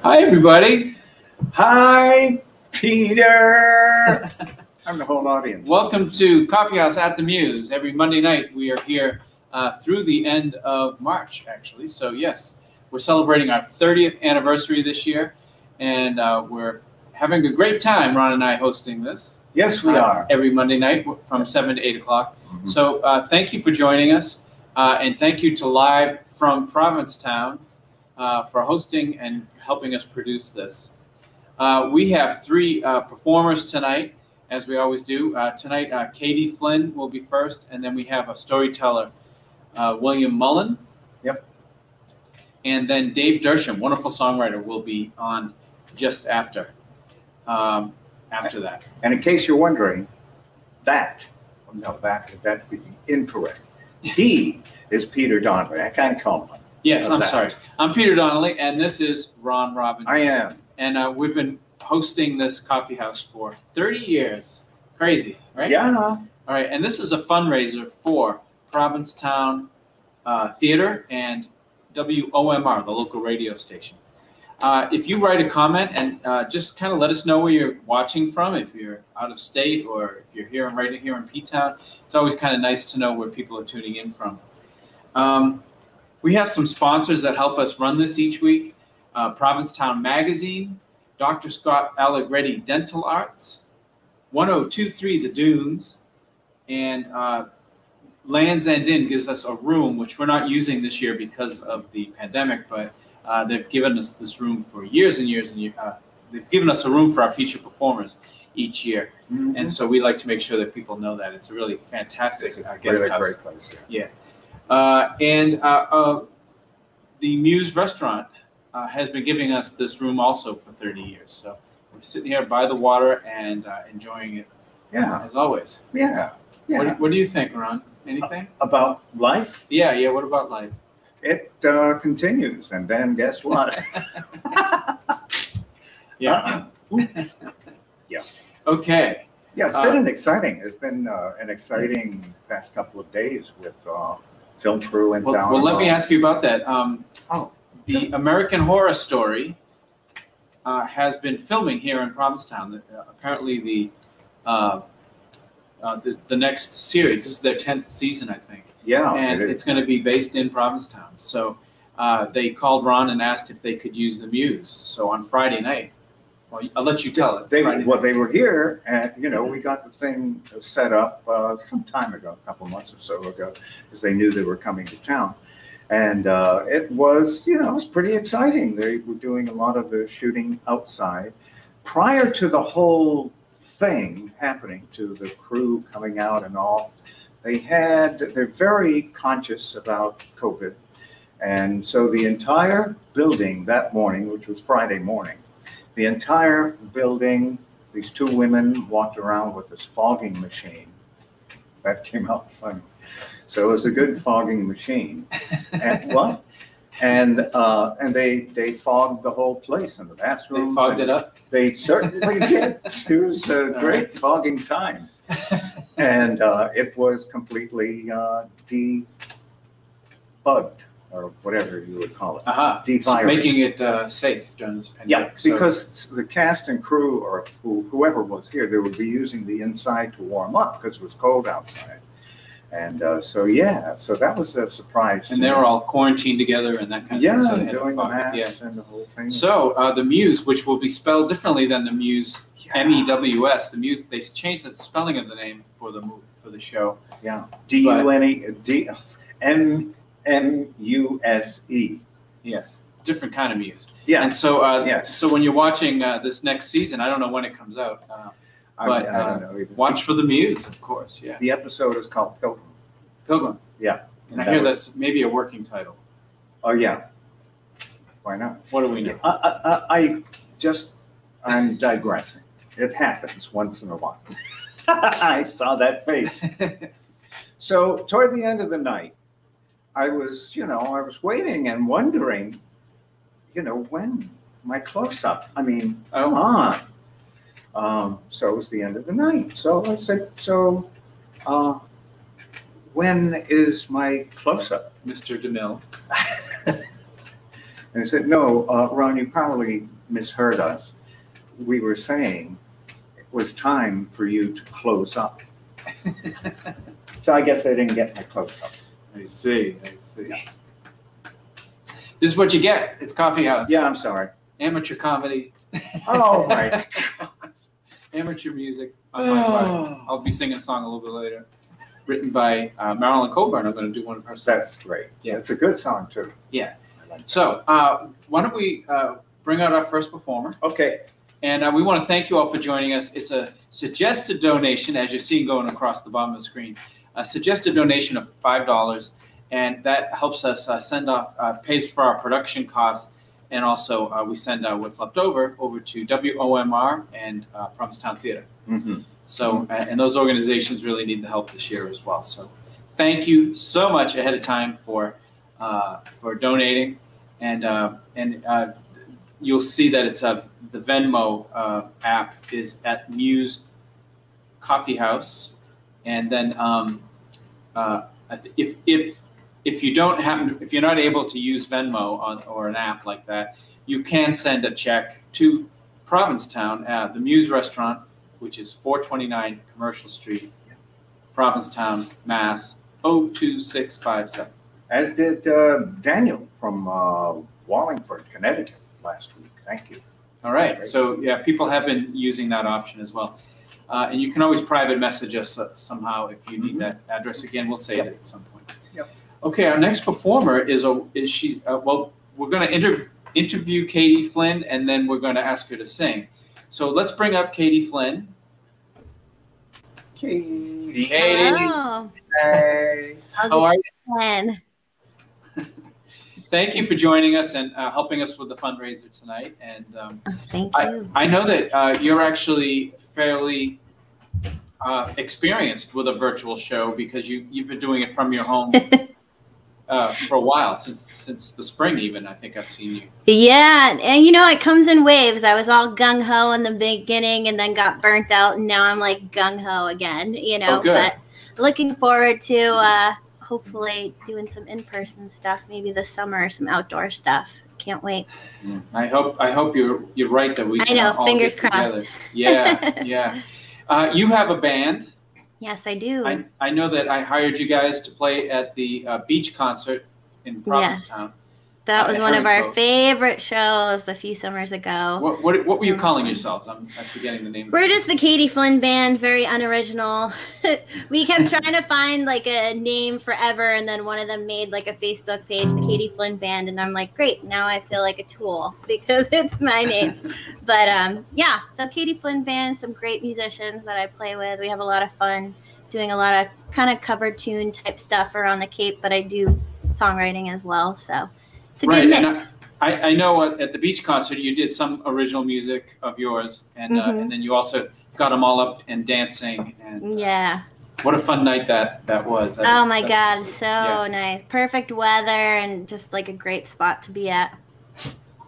Hi, everybody. Hi, Peter. I'm the whole audience. Welcome to Coffeehouse at the Mews. Every Monday night, we are here through the end of March, actually. So, yes, we're celebrating our 30th anniversary this year, and we're having a great time, Ron and I, hosting this. Yes, we are. Every Monday night from 7 to 8 o'clock. Mm-hmm. So, thank you for joining us, and thank you to Live from Provincetown for hosting and helping us produce this. We have three performers tonight, as we always do. Tonight, Catie Flynn will be first, and then we have a storyteller, William Mullin. Yep. And then Dave Dersham, wonderful songwriter, will be on just after that. And in case you're wondering, that would be incorrect. He is Peter Donnelly. I can't call him. Yes, I'm sorry. I'm Peter Donnelly, and this is Ron Robbins. I am. And we've been hosting this coffee house for 30 years. Crazy, right? Yeah. All right, and this is a fundraiser for Provincetown Theater and WOMR, the local radio station. If you write a comment and just kind of let us know where you're watching from, if you're out of state or if you're here right here in P-Town, it's always kind of nice to know where people are tuning in from. We have some sponsors that help us run this each week. Provincetown Magazine, Dr. Scott Allegretti Dental Arts, 1023 The Dunes, and Land's End Inn gives us a room, which we're not using this year because of the pandemic, but they've given us this room for years and years and years. They've given us a room for our feature performers each year. Mm-hmm. And so we like to make sure that people know that. It's a really fantastic guest house. Great place. Yeah. And the Mews restaurant has been giving us this room also for 30 years. So we're sitting here by the water and enjoying it. Yeah. As always. Yeah. Yeah. What do you think, Ron? Anything? About life? Yeah. What about life? It continues. And then guess what? Yeah. Oops. Yeah. Okay. Yeah, it's been an exciting past couple of days with film crew in town. Well, let me ask you about that. The American Horror Story has been filming here in Provincetown. Apparently, the next series, this is their 10th season, I think. Yeah, and it's going to be based in Provincetown. So they called Ron and asked if they could use the Mews. So on Friday night, well, I'll let you tell it. They were here, and we got the thing set up some time ago, a couple months or so ago, because they knew they were coming to town, and it was it was pretty exciting. They were doing a lot of the shooting outside prior to the whole thing happening, to the crew coming out and all. They're very conscious about COVID, and so the entire building that morning, which was Friday morning. The entire building, these two women walked around with this fogging machine. That came out funny. So it was a good fogging machine. And what? And they fogged the whole place in the bathroom. They fogged it up? They certainly did. It was a great fogging time. And it was completely debugged, or whatever you would call it. So making it safe during this pandemic. Yeah, because the cast and crew, or whoever was here, they would be using the inside to warm up because it was cold outside. And so that was a surprise. And they were all quarantined together and that kind of thing. So they had doing the masks and the whole thing. So the Mews, which will be spelled differently than the Mews, M-E-W-S. The Mews, they changed the spelling of the name for the show. Yeah, D-U-N-E-D M-U-S-E. Yes, different kind of Mews. Yeah. And so, so when you're watching this next season, I don't know when it comes out, but I don't know either. Watch for the Mews, of course. Yeah. The episode is called Pilgrim. Pilgrim. Yeah. And I hear that's maybe a working title. Oh yeah. Why not? What do we know? I'm digressing. It happens once in a while. I saw that face. So toward the end of the night, I was waiting and wondering, when my close-up. I mean, come on. So it was the end of the night. So I said, when is my close-up? Mr. DeMille. And I said, no, Ron, you probably misheard us. We were saying it was time for you to close up. So I guess they didn't get my close up. I see. Yeah. This is what you get. It's Coffeehouse. Yeah, I'm sorry. Amateur comedy. Oh my God. Amateur music on my part. I'll be singing a song a little bit later. Written by Marilyn Colburn. I'm going to do one of her songs. That's great. Yeah, it's a good song too. Yeah. So why don't we bring out our first performer? Okay. And we want to thank you all for joining us. It's a suggested donation, as you're seeing going across the bottom of the screen, a suggested donation of $5. And that helps us send off, pays for our production costs. And also we send what's left over to WOMR and Provincetown Theater. Mm-hmm. So, and those organizations really need the help this year as well. So thank you so much ahead of time for donating. And you'll see that it's the Venmo app is at Mews Coffeehouse. And then if you don't happen, if you're not able to use Venmo or an app like that, you can send a check to Provincetown at the Mews restaurant, which is 429 Commercial Street, Provincetown, Mass. 02657. As did Daniel from Wallingford, Connecticut last week. Thank you. All right. So yeah, people have been using that option as well. And you can always private message us somehow if you need that address again. We'll say it at some point. Yep. Okay, our next performer is she? Well, we're going to interview Catie Flynn, and then we're going to ask her to sing. So let's bring up Catie Flynn. Catie. Hello. Hey. How are you? Flynn. Thank you for joining us and helping us with the fundraiser tonight. And thank you. I know that you're actually fairly experienced with a virtual show because you've been doing it from your home for a while, since the spring even. I think I've seen you. Yeah, and it comes in waves. I was all gung-ho in the beginning and then got burnt out, and now I'm like gung-ho again, Oh, good. But looking forward to hopefully doing some in-person stuff, maybe this summer, some outdoor stuff. Can't wait. I hope you're right that we can all fingers get crossed. together. Yeah. You have a band. Yes, I do. I know that I hired you guys to play at the beach concert in Provincetown. Yes. That was one of our favorite shows a few summers ago. What were you calling yourselves? I'm forgetting the name. We're just the Catie Flynn Band, very unoriginal. We kept trying to find like a name forever, and then one of them made like a Facebook page, the Catie Flynn Band, and I'm like, great, now I feel like a tool because it's my name. But yeah, so Catie Flynn Band, some great musicians that I play with. We have a lot of fun doing a lot of kind of cover tune type stuff around the Cape, but I do songwriting as well, so. It's a good mix. And I know at the beach concert you did some original music of yours, and then you also got them all up and dancing. And yeah, what a fun night that was. Oh my God, so nice, perfect weather, and just like a great spot to be at.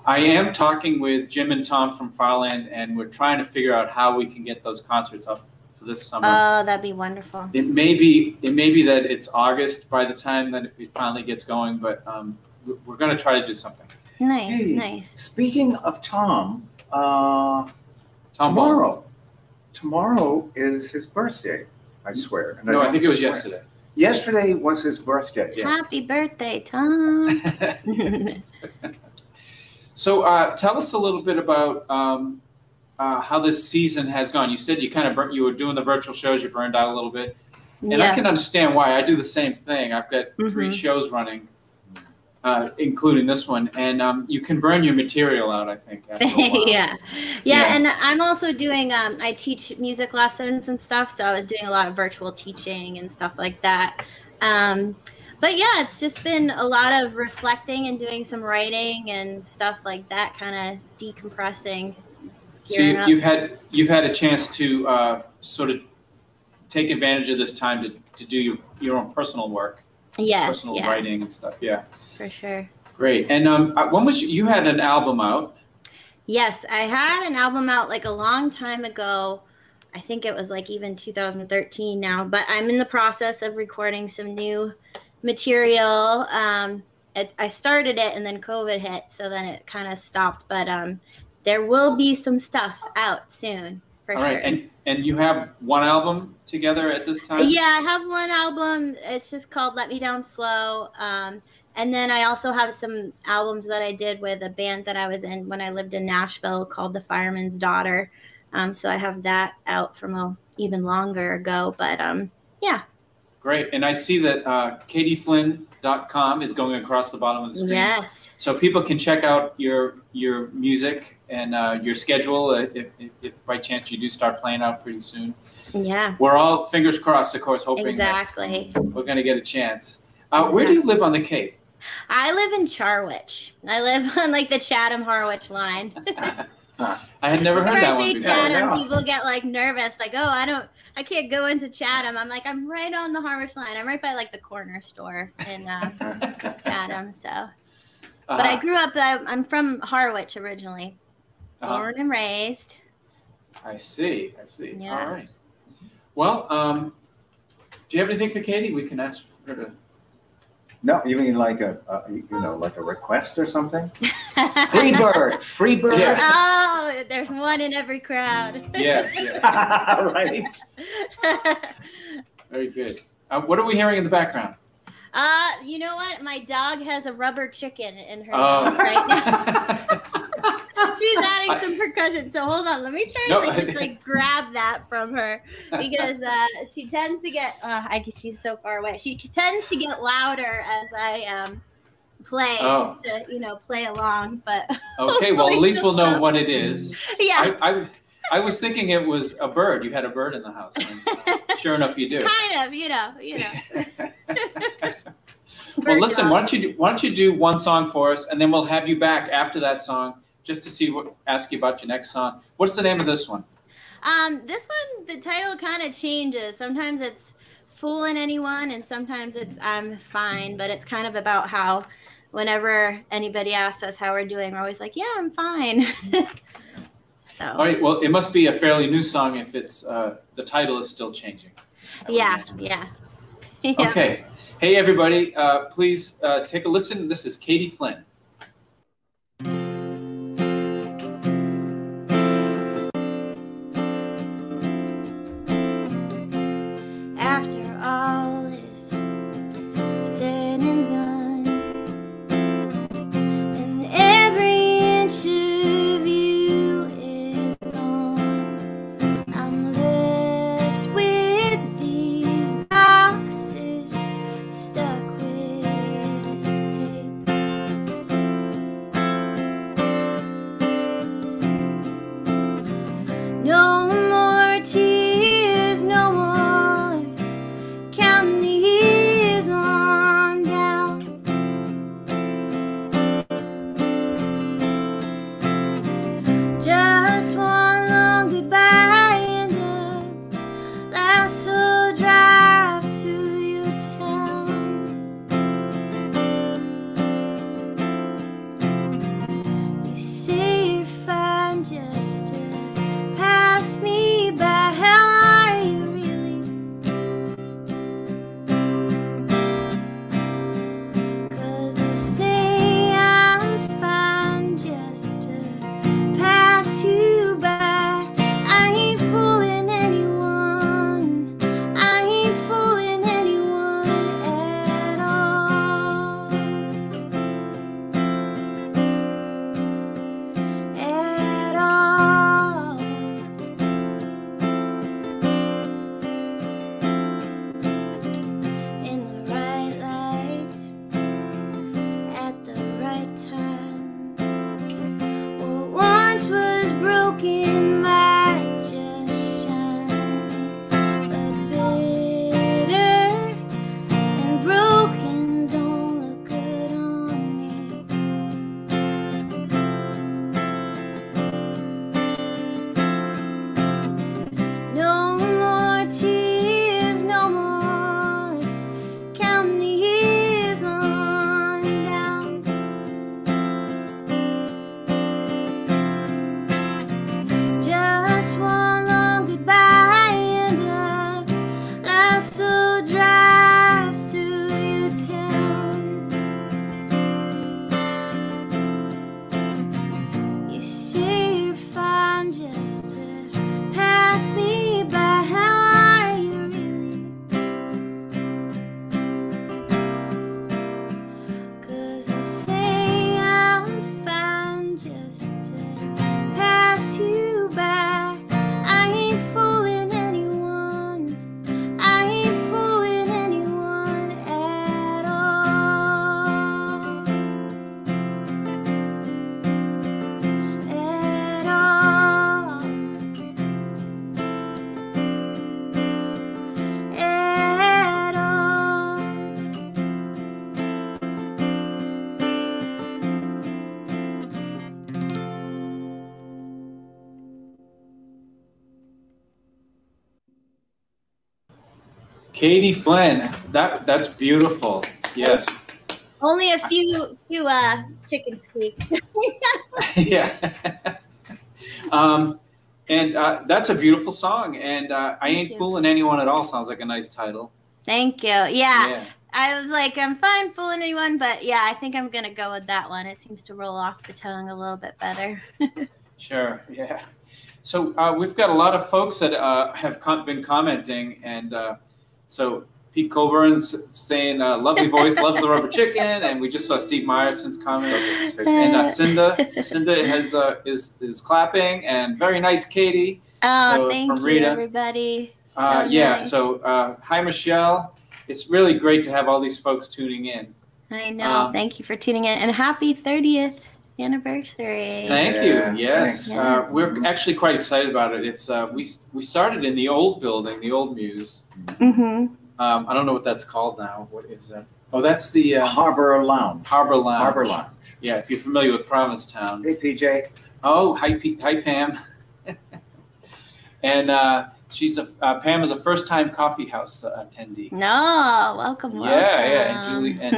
I am talking with Jim and Tom from Farland, and we're trying to figure out how we can get those concerts up for this summer. Oh, that'd be wonderful. It may be that it's August by the time that it finally gets going, but we're going to try to do something. Nice, hey, nice. Speaking of Tom, tomorrow is his birthday, I swear. And no, I think it was yesterday. Yesterday was his birthday. Yes. Happy birthday, Tom. So tell us a little bit about how this season has gone. You said you were doing the virtual shows, you burned out a little bit. And I can understand why. I do the same thing. I've got 3 shows running. Including this one, and you can burn your material out, I think. After a while. Yeah, and I'm also doing. I teach music lessons and stuff, so I was doing a lot of virtual teaching and stuff like that. But yeah, it's just been a lot of reflecting and doing some writing and stuff like that, kind of decompressing. So you've had a chance to sort of take advantage of this time to do your own personal work, personal writing and stuff. Yeah. For sure. Great. And when was you had an album out? Yes, I had an album out like a long time ago. I think it was like even 2013 now, but I'm in the process of recording some new material. And I started it and then COVID hit, so then it kind of stopped. But there will be some stuff out soon. For All right, sure. and you have one album together at this time? Yeah, I have one album. It's just called Let Me Down Slow. And then I also have some albums that I did with a band that I was in when I lived in Nashville called The Fireman's Daughter. So I have that out from even longer ago. But yeah. Great. And I see that CatieFlynn.com is going across the bottom of the screen. Yes. So people can check out your music and your schedule if by chance you do start playing out pretty soon. Yeah. We're all fingers crossed, of course, hoping exactly that we're going to get a chance. Where do you live on the Cape? I live in Charwich. I live on like the Chatham-Harwich line. I had never heard that one before. before. Chatham, people get like nervous, like, oh, I can't go into Chatham. I'm like, I'm right on the Harwich line. I'm right by like the corner store in Chatham. So, but I grew up. I'm from Harwich originally, born and raised. I see. Yeah. All right. Well, do you have anything for Catie? We can ask her to. No, you mean like a like a request or something? Free bird. Yeah. Oh, there's one in every crowd. Yes. Right. Very good. What are we hearing in the background? You know what? My dog has a rubber chicken in her mouth right now. She's adding some percussion. So hold on. Let me try to just grab that from her because she tends to get. I guess she's so far away. She tends to get louder as I play, just to play along. But okay, well at least we'll know what it is. Yeah. I was thinking it was a bird. You had a bird in the house. And sure enough, you do. Kind of, you know. Well, listen. Why don't you do one song for us, and then we'll have you back after that song just to ask you about your next song. What's the name of this one? This one, the title kind of changes. Sometimes it's Fooling Anyone, and sometimes it's I'm Fine. But it's kind of about how whenever anybody asks us how we're doing, we're always like, yeah, I'm fine. So. All right. Well, it must be a fairly new song if it's the title is still changing. Yeah. Okay. Hey, everybody, please take a listen. This is Catie Flynn. After all is said and done, and every inch of you is gone, I'm left with these boxes stuck with tape. No more tears, no more counting the years on down. Just one long goodbye and a lasso drive through your town. You say you're fine just to pass me by. How are you really? 'Cause I say I'm fine just to pass you by. I ain't fooling anyone. I ain't fooling anyone at all. At all. In the right light, at the right time. What once was broken might just shine. But bitter and broken don't look good on me. No more tears, no more counting the years on down. Catie Flynn. That's beautiful. Yes. Only a few chicken squeaks. Yeah. And that's a beautiful song. And I Ain't Fooling Anyone at All sounds like a nice title. Thank you. Yeah. I was like, I'm fine fooling anyone, but yeah, I think I'm going to go with that one. It seems to roll off the tongue a little bit better. Sure. Yeah. So we've got a lot of folks that have been commenting. And so Pete Colburn's saying, lovely voice, loves the rubber chicken. And we just saw Steve Meyerson's comment. And Cinda is clapping. And very nice, Katie. Oh, thank you, everybody. Nice. So hi, Michelle. It's really great to have all these folks tuning in. I know. Thank you for tuning in. And happy 30th anniversary. Thank you. Yes. We're actually quite excited about it. It's we started in the old building, the old Mews. Mm-hmm. I don't know what that's called now. What is that? Oh, that's the Harbor Lounge. Harbor Lounge. Harbor Lounge. Yeah, if you're familiar with Provincetown. Hey, PJ. Oh, hi, Pam. And Pam is a first-time Coffeehouse attendee. No, welcome. Yeah, and Julie and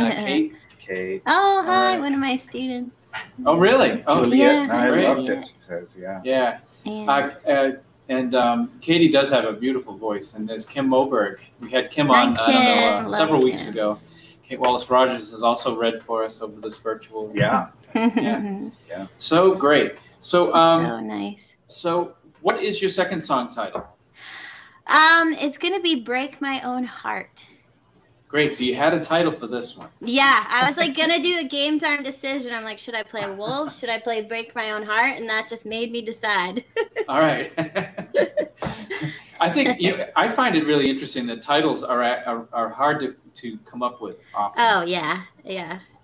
Kate. Oh, hi, one of my students. Oh, really? Oh, Juliet. Yeah. I Great. loved it. She says, yeah. And Katie does have a beautiful voice. And there's Kim Moberg. We had Kim on, several weeks ago. Kate Wallace-Rogers has also read for us over this virtual. Yeah. Yeah. So great. So so nice. So what is your second song title? It's gonna be Break My Own Heart. Great. So you had a title for this one. Yeah, I was like gonna do a game time decision. I'm like, should I play Wolf? Should I play Break My Own Heart? And that just made me decide. All right. I think I find it really interesting that titles are hard to come up with often. Oh yeah.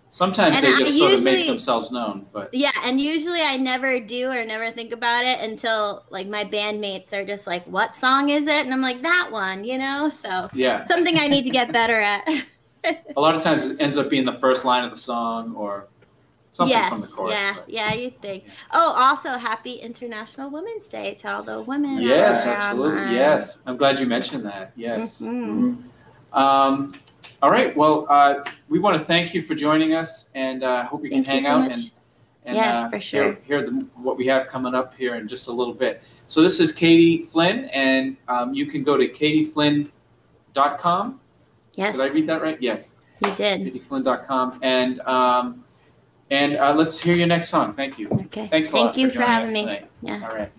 Sometimes they just sort of make themselves known, but yeah, and usually I never do or never think about it until like my bandmates are just like, "What song is it?" And I'm like, "That one," So yeah, something I need to get better at. A lot of times it ends up being the first line of the song or something from the chorus. Yeah, you'd think. Oh, also, happy International Women's Day to all the women. Yes, absolutely. Online. Yes, I'm glad you mentioned that. Yes. Mm-hmm. All right. Well, we want to thank you for joining us, and hope you can hang out and yes, for sure. hear what we have coming up here in just a little bit. So this is Catie Flynn, and you can go to catieflynn.com. Yes. Did I read that right? Yes. You did. catieflynn.com, and let's hear your next song. Thank you. Okay. Thanks a lot. Thank you for having me. Tonight. Yeah. All right.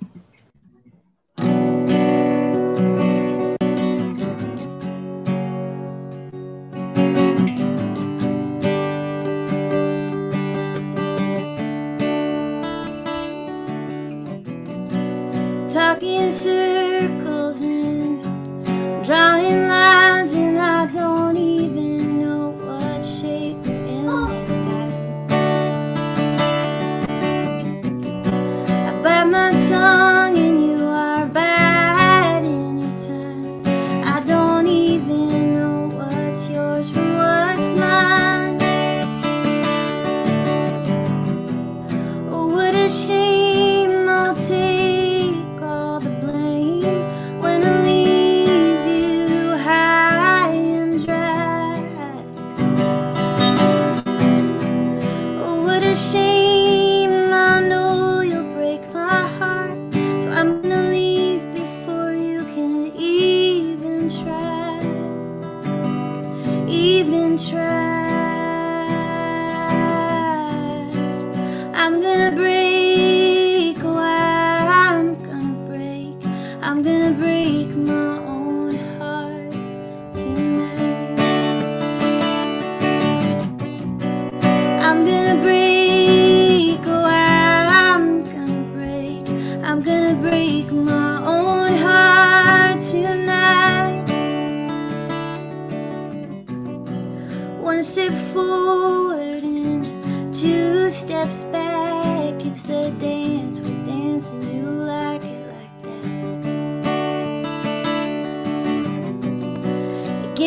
Talking in circles and drawing lines, and I don't even know what shape we're in this time. I bite my tongue and you are biting your time. I don't even know what's yours from what's mine. Oh, what a shame, I'll take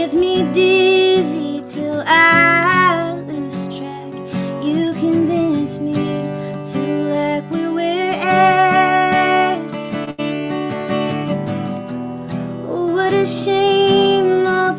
gets me dizzy till I lose track. You convince me to like where we're at. Oh, what a shame, I'll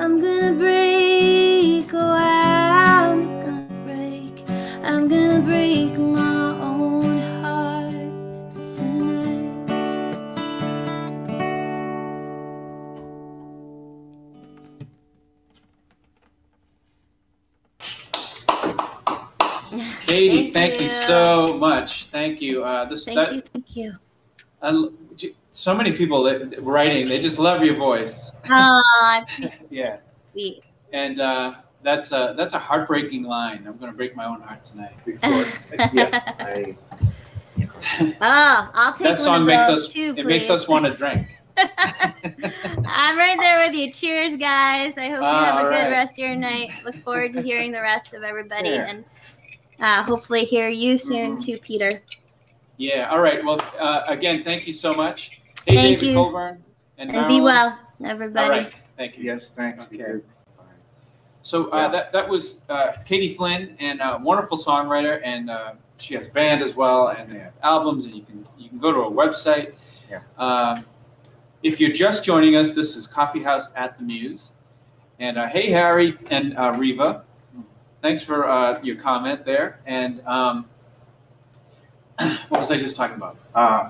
I'm gonna break, oh, I'm gonna break my own heart tonight. Catie, thank you so much. Thank you. Thank you. So many people that writing, they just love your voice. Oh, yeah. Sweet. And that's a heartbreaking line. I'm going to break my own heart tonight. Before, I'll take that song one of makes those us. too, It makes us want to drink. I'm right there with you. Cheers, guys. I hope you have a good rest of your night. Look forward to hearing the rest of everybody, and hopefully hear you soon too, Peter. Yeah. All right. Well, again, thank you so much. Hey, thank David you. Colburn and be well, everybody. All right. Thank you. Yes, thanks. Okay. So that was Catie Flynn, and a wonderful songwriter, and she has a band as well, and they have albums, and you can go to her website. Yeah. If you're just joining us, this is Coffeehouse at the Mews, and hey Harry and Riva, thanks for your comment there. And what was I just talking about?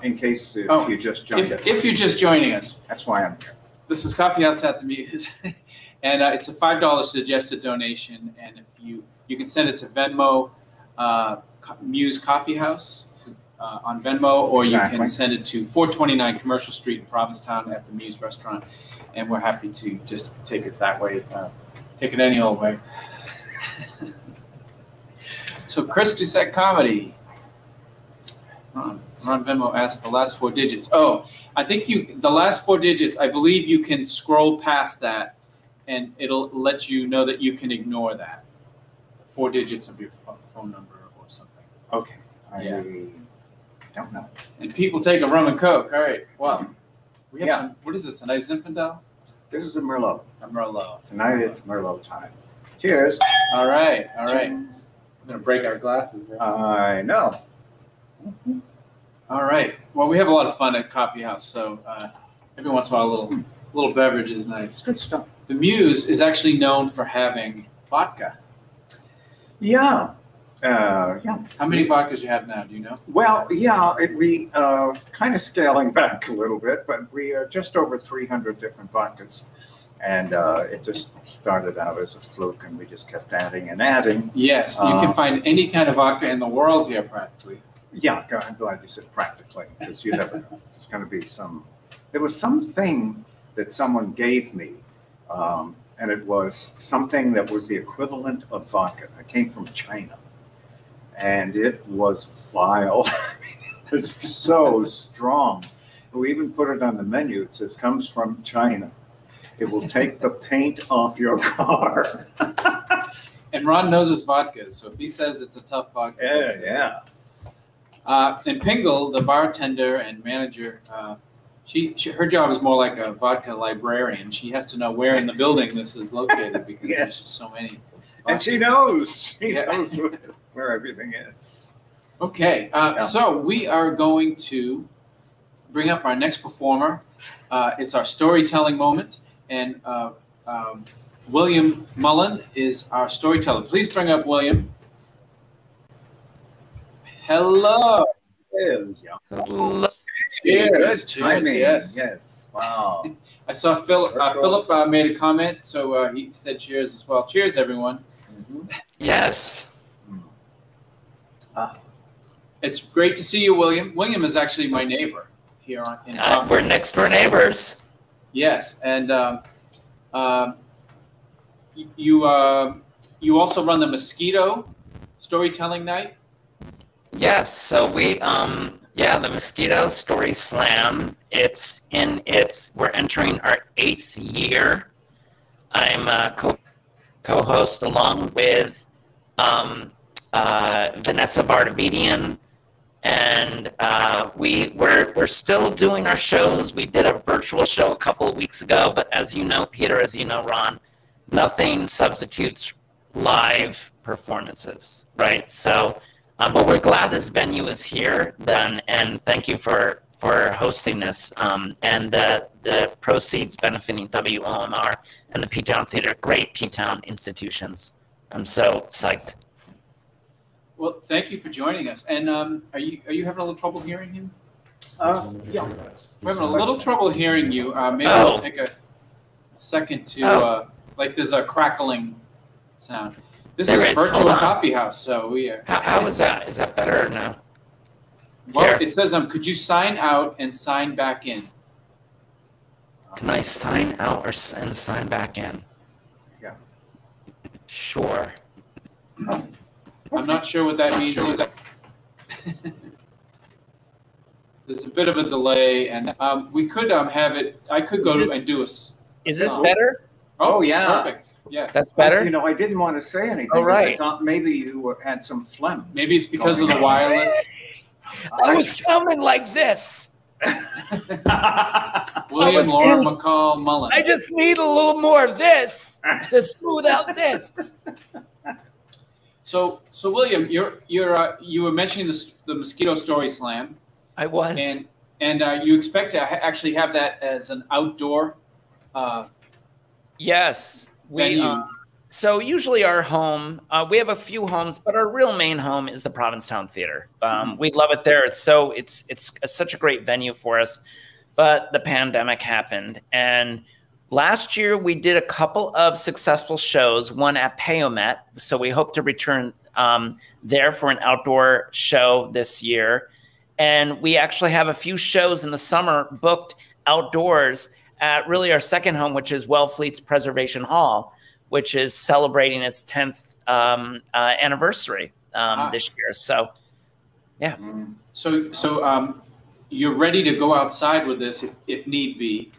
In case you just joined us. If you're just joining us, that's why I'm here. This is Coffeehouse at the Mews, and it's a $5 suggested donation, and if you can send it to Venmo, Mews Coffeehouse on Venmo, or you can send it to 429 Commercial Street in Provincetown at the Mews Restaurant, and we're happy to just take it that way, take it any old way. So Chris Doucette Comedy. Ron Venmo asked the last 4 digits. Oh, I think the last 4 digits, I believe you can scroll past that and it'll let you know that you can ignore that. 4 digits of your phone number or something. Okay. I don't know. And people take a rum and coke. All right. Well, we have some, what is this, a nice Zinfandel? This is a Merlot. A Merlot. Tonight it's Merlot time. Cheers. All right. All right. We're going to break our glasses. Right? I know. All right. Well, we have a lot of fun at Coffeehouse, so every once in a while, a little beverage is nice. Good stuff. The Mews is actually known for having vodka. Yeah. Yeah. How many vodkas you have now? Do you know? Well, yeah, we kind of scaling back a little bit, but we are just over 300 different vodkas. And it just started out as a fluke, and we just kept adding and adding. Yes, you can find any kind of vodka in the world here, practically. Yeah, I'm glad you said practically, because you never know. There's going to be there was something that someone gave me, and it was something that was the equivalent of vodka. It came from China, and it was vile. It was so strong. We even put it on the menu. It says, comes from China. It will take the paint off your car. And Ron knows his vodkas, so if he says it's a tough vodka. Yeah. And Pingle, the bartender and manager, her job is more like a vodka librarian. She has to know where in the building this is located because there's just so many. And she knows. She knows where everything is. Okay, so we are going to bring up our next performer. It's our storytelling moment. And William Mullin is our storyteller. Please bring up William. Hello. Hello. Cheers. Cheers. Yes. Wow. I saw Philip made a comment, so he said cheers as well. Cheers, everyone. Yes. It's great to see you, William. William is actually my neighbor here in we're next door neighbors. Yes, and you also run the Mosquito Storytelling Night. Yes, so we the Mosquito Story Slam. We're entering our 8th year. I'm a co-host along with Vanessa Bardavidian. And we're still doing our shows. We did a virtual show a couple of weeks ago, but as you know, Peter, as you know, Ron, nothing substitutes live performances, right? So, but we're glad this venue is here then, and thank you for for hosting this, and the proceeds benefiting WOMR and the P-Town Theater, great P-Town institutions. I'm so psyched. Well, thank you for joining us. And are you having a little trouble hearing him? Yeah. We're having a little trouble hearing you. Maybe Oh. we'll take a second to like there's a crackling sound. This There is a is. virtual Hold on. coffee house, so we are. How is that? Is that better or no? Well, Here. it says could you sign out and sign back in? Can I sign out and sign back in? Yeah. Sure. I'm not sure what that means either. There's a bit of a delay, and we could have it. I could go and do a. Is this Oh. better? Oh, yeah. Perfect. Yes. That's better? You know, I didn't want to say anything. Oh, 'cause right. I thought maybe you had some phlegm. Maybe it's because of the wireless. I was sounding like this. William, Laura, McCall, Mullin. I just need a little more of this to smooth out this. So William, you were mentioning the Mosquito Story Slam, I was. and you expect to actually have that as an outdoor Yes. venue. So usually our home, we have a few homes, but our real main home is the Provincetown Theater. We love it there. It's such a great venue for us. But the pandemic happened, and last year we did a couple of successful shows. One at Payomet, so we hope to return there for an outdoor show this year. And we actually have a few shows in the summer booked outdoors at really our second home, which is Wellfleet's Preservation Hall, which is celebrating its 10th anniversary this year. So, yeah. So you're ready to go outside with this if need be.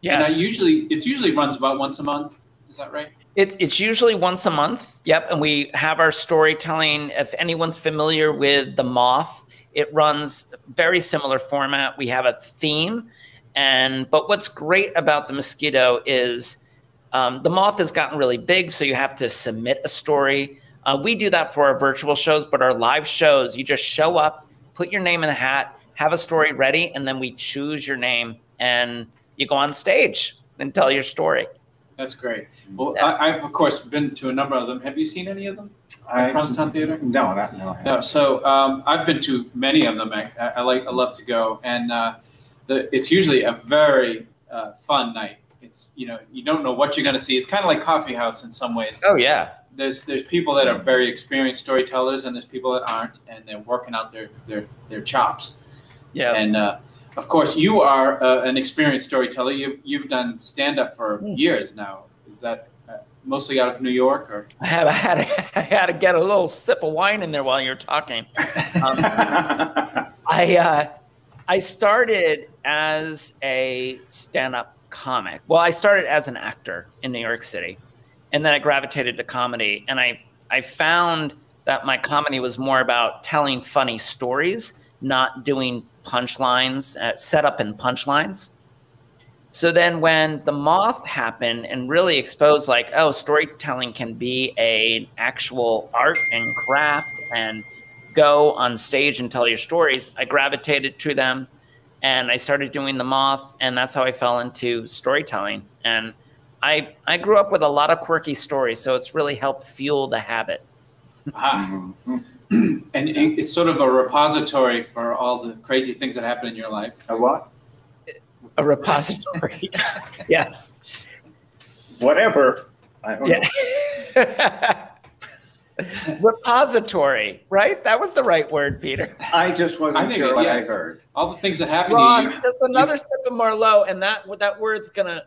Yes. And it usually runs about once a month. Is that right? It's usually once a month. Yep. And we have our storytelling. If anyone's familiar with The Moth, it runs very similar format. We have a theme. But what's great about the Mosquito is The Moth has gotten really big, so you have to submit a story. We do that for our virtual shows, but our live shows, you just show up, put your name in the hat, have a story ready, and then we choose your name, and you go on stage and tell your story. That's great. Well, yeah. I've of course been to a number of them. Have you seen any of them at Provincetown Theater? No. So I've been to many of them. I love to go, and it's usually a very fun night. It's you don't know what you're going to see. It's kind of like Coffeehouse in some ways. Oh yeah. There's people that are very experienced storytellers, and there's people that aren't, and they're working out their chops. Yeah. And of course, you are an experienced storyteller. You've done stand-up for years now. Is that mostly out of New York, or? I had to get a little sip of wine in there while you're talking. I started as a stand-up comic. Well, I started as an actor in New York City, and then I gravitated to comedy. And I found that my comedy was more about telling funny stories, not doing punchlines, setup and punchlines. So then when The Moth happened and really exposed like, oh, storytelling can be an actual art and craft and go on stage and tell your stories, I gravitated to them and I started doing The Moth, and that's how I fell into storytelling. And I grew up with a lot of quirky stories, so it's really helped fuel the habit. And it's sort of a repository for all the crazy things that happen in your life. A what? A repository. Yes. Whatever. I don't know. Repository, right? That was the right word, Peter. I just wasn't sure what I heard. All the things that happen Ron, to you. Just another sip of Merlot, and that word's gonna.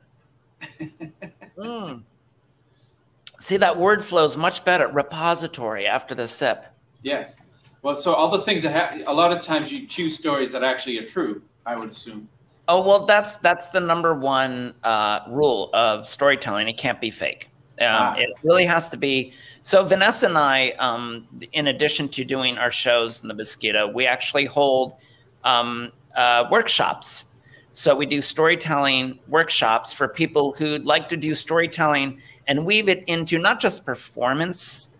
See, that word flows much better. Repository after the sip. Yes. Well, so all the things that happen. A lot of times you choose stories that actually are true, I would assume. Oh well, that's the number one rule of storytelling. It can't be fake. It really has to be. So Vanessa and I, in addition to doing our shows in the Mosquito, we actually hold workshops. So we do storytelling workshops for people who'd like to do storytelling and weave it into not just performances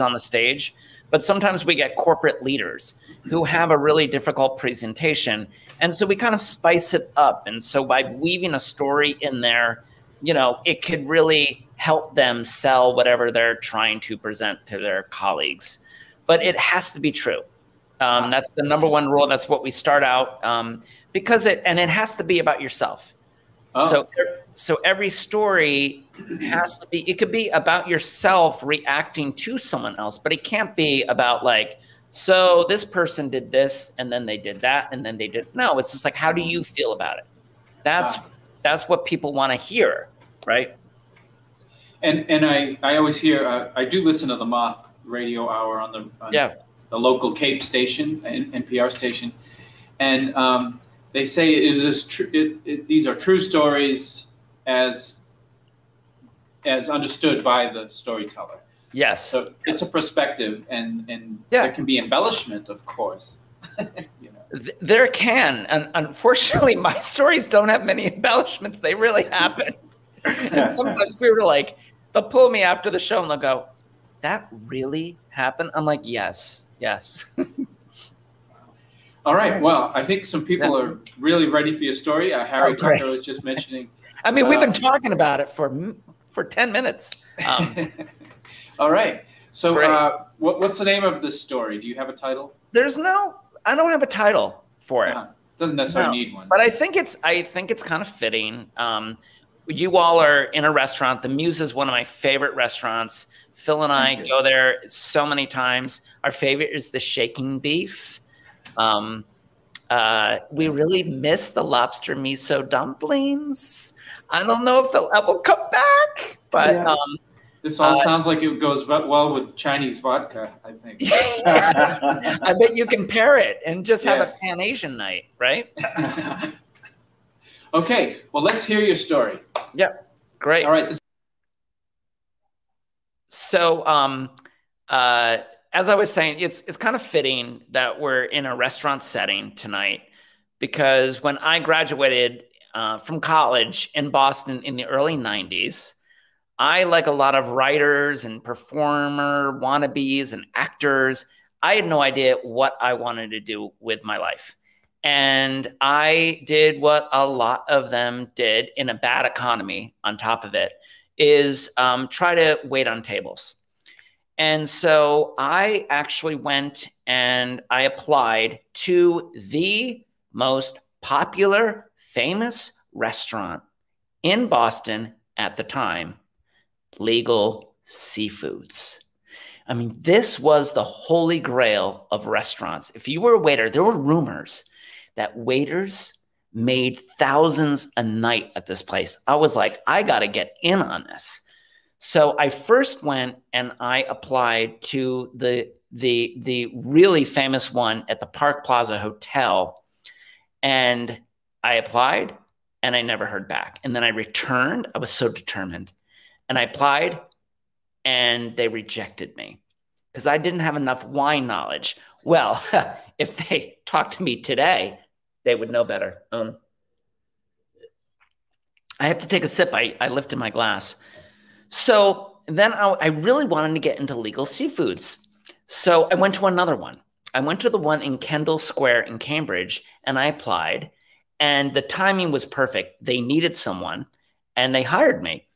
on the stage, But sometimes we get corporate leaders who have a really difficult presentation. And so we kind of spice it up. And so by weaving a story in there, you know, it could really help them sell whatever they're trying to present to their colleagues. But it has to be true. That's the number one rule. That's what we start out because it has to be about yourself. Oh. So every story has to be, it could be about yourself reacting to someone else, but it can't be about like, so this person did this and then they did that and then they did. No, it's just like, how do you feel about it? That's what people want to hear, right? And I always hear, I do listen to the Moth Radio Hour on the local Cape station, NPR station, and they say these are true stories as understood by the storyteller. Yes. So it's a perspective, and there can be embellishment, of course. You know. There can, and unfortunately, my stories don't have many embellishments. They really happened. And sometimes people are like, they'll pull me after the show and they'll go, "That really happened?" I'm like, "Yes, yes." All right. Well, I think some people are really ready for your story. Harry Tucker was just mentioning. I mean, we've been talking about it for 10 minutes. All right. So what's the name of this story? Do you have a title? I don't have a title for it. Doesn't necessarily need one. But I think it's kind of fitting. You all are in a restaurant. The Mews is one of my favorite restaurants. Phil and I go there so many times. Our favorite is the shaking beef. We really miss the lobster miso dumplings. I don't know if they'll ever come back, but this all sounds like it goes well with Chinese vodka, I think. Yes. I bet you can pair it and just have a Pan-Asian night, right? Okay, well, let's hear your story. Yep, great. All right. So, as I was saying, it's kind of fitting that we're in a restaurant setting tonight because when I graduated from college in Boston in the early 90s, I, like a lot of writers and performer wannabes and actors, I had no idea what I wanted to do with my life. And I did what a lot of them did in a bad economy on top of it, is try to wait on tables. And so I actually went and I applied to the most popular, famous restaurant in Boston at the time, Legal Seafoods. I mean, this was the holy grail of restaurants. If you were a waiter, there were rumors that waiters made thousands a night at this place. I was like, I got to get in on this. So I first went and I applied to the really famous one at the Park Plaza Hotel. And I applied and I never heard back. And then I returned. I was so determined. And I applied and they rejected me because I didn't have enough wine knowledge. Well, if they talked to me today, they would know better. I have to take a sip. I lifted my glass. So then I really wanted to get into Legal Seafoods. So I went to another one. I went to the one in Kendall Square in Cambridge and I applied and the timing was perfect. They needed someone and they hired me.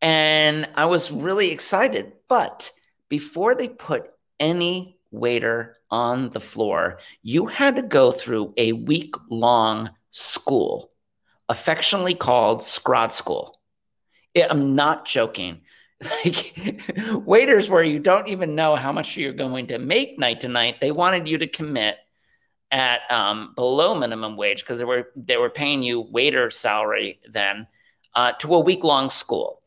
And I was really excited. But before they put any waiter on the floor, you had to go through a week-long school, affectionately called Scrod School. I'm not joking. Like waiters where you don't even know how much you're going to make night to night, they wanted you to commit at below minimum wage because they were paying you waiter salary then to a week-long school.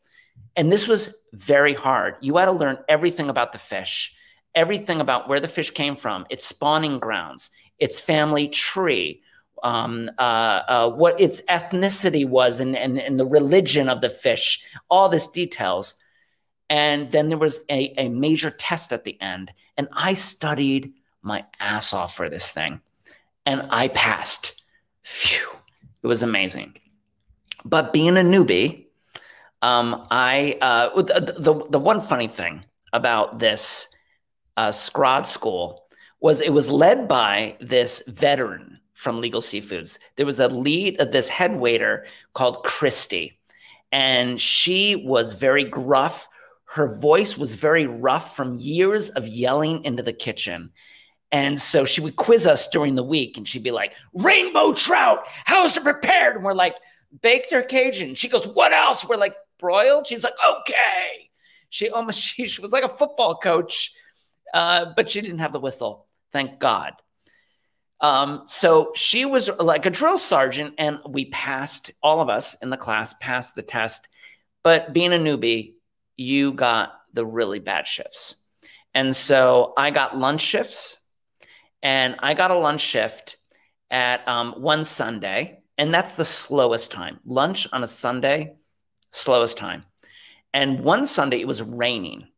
And this was very hard. You had to learn everything about the fish, everything about where the fish came from, its spawning grounds, its family tree, what its ethnicity was and the religion of the fish, all this details. And then there was a major test at the end. And I studied my ass off for this thing. And I passed. Phew. It was amazing. But being a newbie, the one funny thing about this Scrod School it was led by this veteran from Legal Seafoods. There was a lead of this head waiter called Christy, and she was very gruff. Her voice was very rough from years of yelling into the kitchen. And so she would quiz us during the week, and she'd be like, rainbow trout, how's it prepared? And we're like, baked or Cajun? She goes, what else? We're like, broiled? She's like, okay. She was like a football coach, but she didn't have the whistle. Thank God. So she was like a drill sergeant, and we passed, all of us in the class passed the test. But being a newbie, you got the really bad shifts. And so I got lunch shifts, and I got a lunch shift at one Sunday, and that's the slowest time. Lunch on a Sunday, slowest time. And one Sunday, it was raining.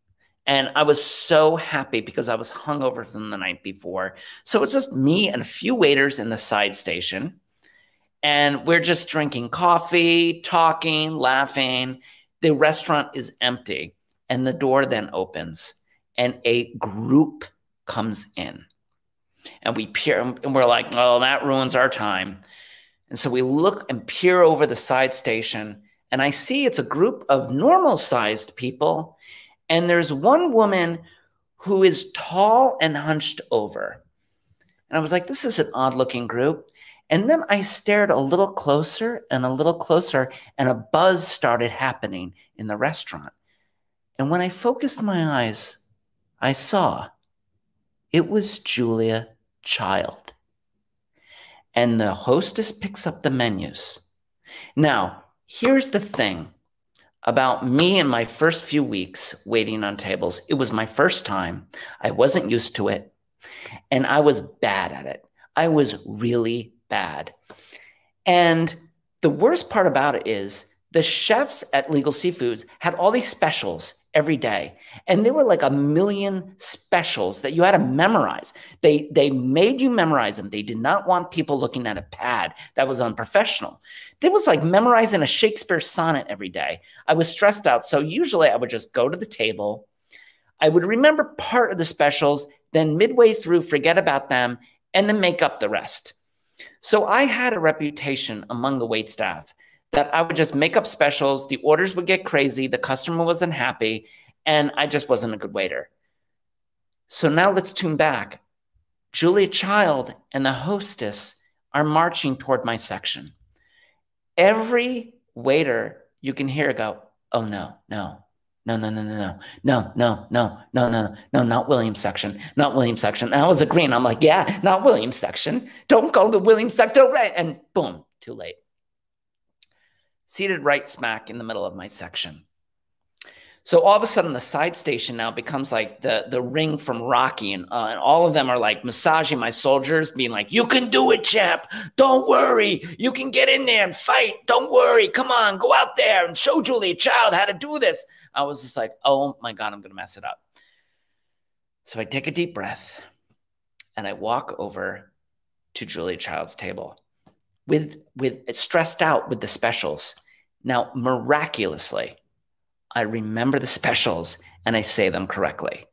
And I was so happy because I was hungover from the night before. So it's just me and a few waiters in the side station. And we're just drinking coffee, talking, laughing. The restaurant is empty. And the door then opens. And a group comes in. And we peer, and we're like, oh, that ruins our time. And so we look and peer over the side station. And I see it's a group of normal-sized people. And there's one woman who is tall and hunched over. And I was like, this is an odd-looking group. And then I stared a little closer and a little closer, and a buzz started happening in the restaurant. And when I focused my eyes, I saw it was Julia Child. And the hostess picks up the menus. Now, here's the thing about me in my first few weeks waiting on tables. It was my first time. I wasn't used to it. And I was bad at it. I was really bad. And the worst part about it is the chefs at Legal Seafoods had all these specials every day. And there were like 1 million specials that you had to memorize. They made you memorize them. They did not want people looking at a pad. That was unprofessional. It was like memorizing a Shakespeare sonnet every day. I was stressed out. So usually I would just go to the table. I would remember part of the specials, then midway through, forget about them, and then make up the rest. So I had a reputation among the waitstaff that I would just make up specials. The orders would get crazy. The customer wasn't happy, and I just wasn't a good waiter. So now let's tune back. Julia Child and the hostess are marching toward my section. Every waiter you can hear go, oh, no, no, no, no, no, no, no, no, no, no, no, no, no, not William's section, not William's section. And I was agreeing. I'm like, yeah, not William's section. Don't go to William's section. And boom, too late. Seated right smack in the middle of my section. So all of a sudden, the side station now becomes like the ring from Rocky, and all of them are like massaging my soldiers, being like, you can do it, champ. Don't worry. You can get in there and fight. Don't worry. Come on, go out there and show Julia Child how to do this. I was just like, oh my God, I'm going to mess it up. So I take a deep breath, and I walk over to Julia Child's table with stressed out with the specials. Now, miraculously, I remember the specials and I say them correctly.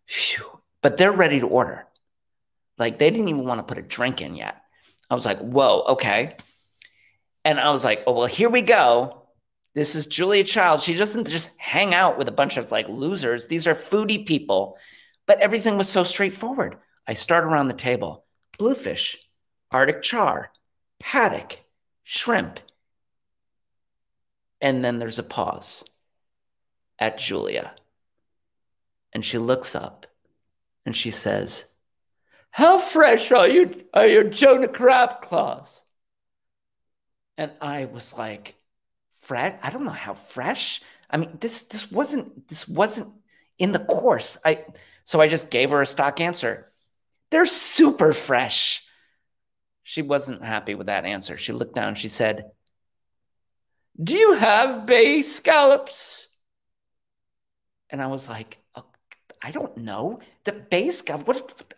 Phew. But they're ready to order. Like, they didn't even want to put a drink in yet. I was like, whoa, okay. And I was like, oh, well, here we go. This is Julia Child. She doesn't just hang out with a bunch of like losers. These are foodie people. But everything was so straightforward. I start around the table. Bluefish, Arctic char, haddock, shrimp. And then there's a pause at Julia. And she looks up and she says, how fresh are your Jonah crab claws? And I was like, fresh? I don't know how fresh. I mean, this wasn't in the course. So I just gave her a stock answer. They're super fresh. She wasn't happy with that answer. She looked down. She said, do you have bay scallops? And I was like, oh, I don't know. The bay scallop,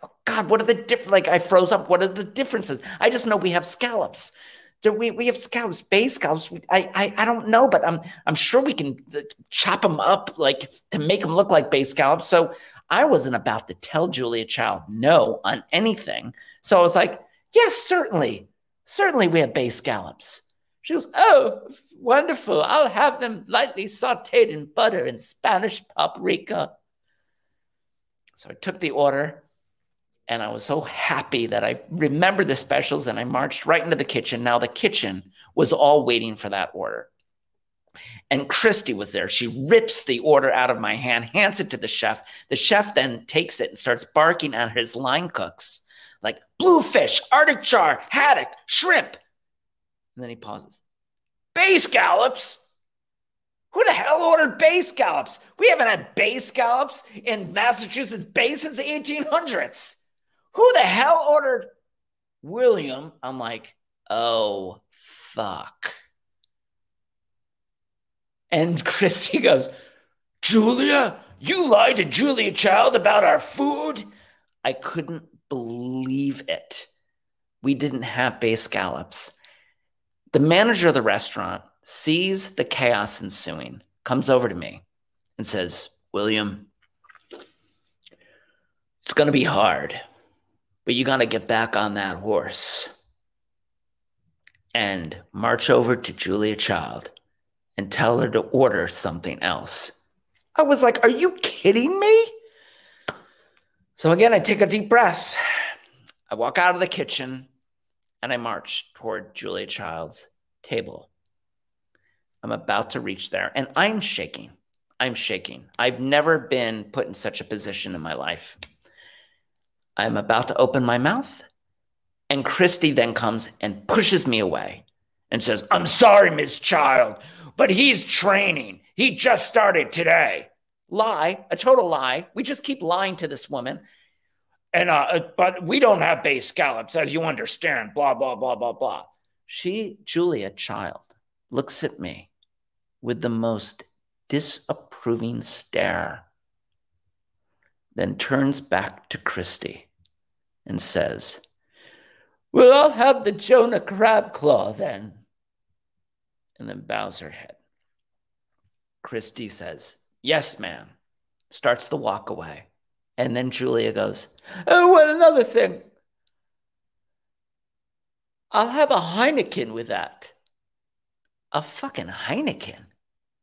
oh God, what are the different, like I froze up. What are the differences? I just know we have scallops. We have scallops, bay scallops. I don't know, but I'm sure we can chop them up like to make them look like bay scallops. So I wasn't about to tell Julia Child no on anything. So I was like, yes, certainly. Certainly we have bay scallops. She goes, oh, wonderful. I'll have them lightly sauteed in butter and Spanish paprika. So I took the order, and I was so happy that I remembered the specials, and I marched right into the kitchen. Now the kitchen was all waiting for that order. And Christy was there. She rips the order out of my hand, hands it to the chef. The chef then takes it and starts barking at his line cooks, like bluefish, arctic char, haddock, shrimp. And then he pauses. Bay scallops? Who the hell ordered bay scallops? We haven't had bay scallops in Massachusetts Bay since the 1800s. Who the hell ordered William? I'm like, oh, fuck. And Christy goes, Julia, you lied to Julia Child about our food? I couldn't believe it. We didn't have bay scallops. The manager of the restaurant sees the chaos ensuing, comes over to me and says, William, it's going to be hard, but you got to get back on that horse and march over to Julia Child and tell her to order something else. I was like, are you kidding me? So again, I take a deep breath. I walk out of the kitchen and I march toward Julia Child's table. I'm about to reach there and I'm shaking. I'm shaking. I've never been put in such a position in my life. I'm about to open my mouth and Christy then comes and pushes me away and says, I'm sorry, Miss Child, but he's training. He just started today. Lie, a total lie. We just keep lying to this woman. And but we don't have bay scallops, as you understand, blah, blah, blah, blah, blah. Julia Child, looks at me with the most disapproving stare, then turns back to Christy and says, well, I'll have the Jonah crab claw then. And then bows her head. Christy says, yes, ma'am. Starts to walk away. And then Julia goes, oh, well, another thing. I'll have a Heineken with that. A fucking Heineken.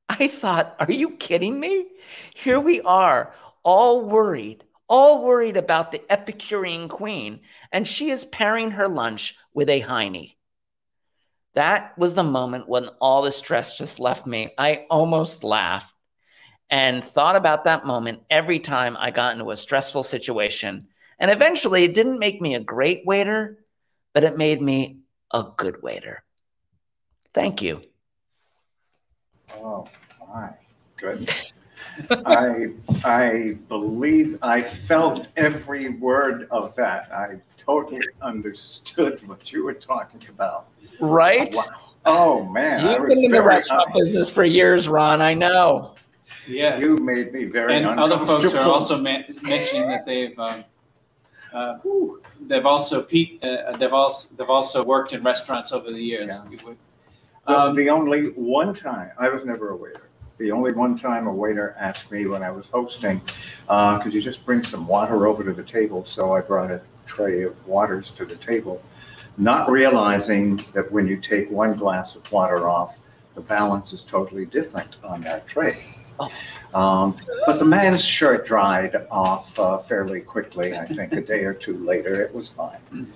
I thought, are you kidding me? Here we are, all worried about the Epicurean queen, and she is pairing her lunch with a Heine. That was the moment when all the stress just left me. I almost laughed and thought about that moment every time I got into a stressful situation. And eventually it didn't make me a great waiter, but it made me a good waiter. Thank you. Oh, my goodness. I believe I felt every word of that. I totally understood what you were talking about. Right? Wow. Oh, man. You've been in the restaurant business for years, Ron. I know. Yes. You made me very and uncomfortable. other folks are also mentioning that they've also worked in restaurants over the years. Yeah. The only one time, I was never a waiter. The only one time a waiter asked me when I was hosting, could you just bring some water over to the table? So I brought a tray of waters to the table, not realizing that when you take one glass of water off, the balance is totally different on that tray. But the man's shirt dried off fairly quickly. I think a day or two later, it was fine.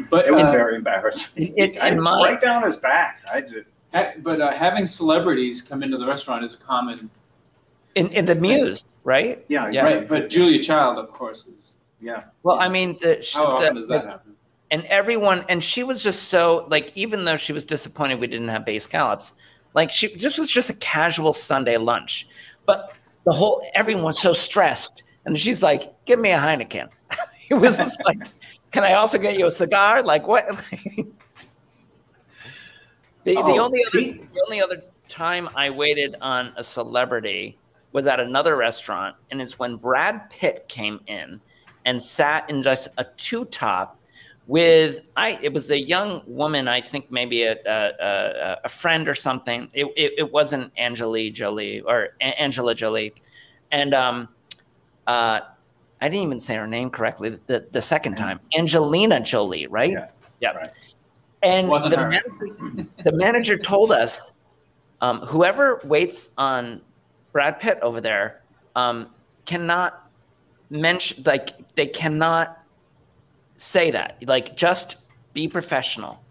But it was very embarrassing. Right down his back. I did. But having celebrities come into the restaurant is a common in the Mews, right? Yeah, right. But Julia Child, of course, is. Yeah. Well, I mean, how often does that happen? And everyone, and she was just so like, even though she was disappointed we didn't have bay scallops, like this was just a casual Sunday lunch, but everyone was so stressed, and she's like, "Give me a Heineken." It was just like, "Can I also get you a cigar?" Like what? The only other time I waited on a celebrity was at another restaurant, and it's when Brad Pitt came in and sat in just a two-top with it was a young woman, I think maybe a friend or something. It wasn't Angela Jolie, and I didn't even say her name correctly the second time. Angelina Jolie, right? Yeah. Right. And Wasn't her. the manager told us, whoever waits on Brad Pitt over there cannot mention, like, they cannot say that. Like, just be professional.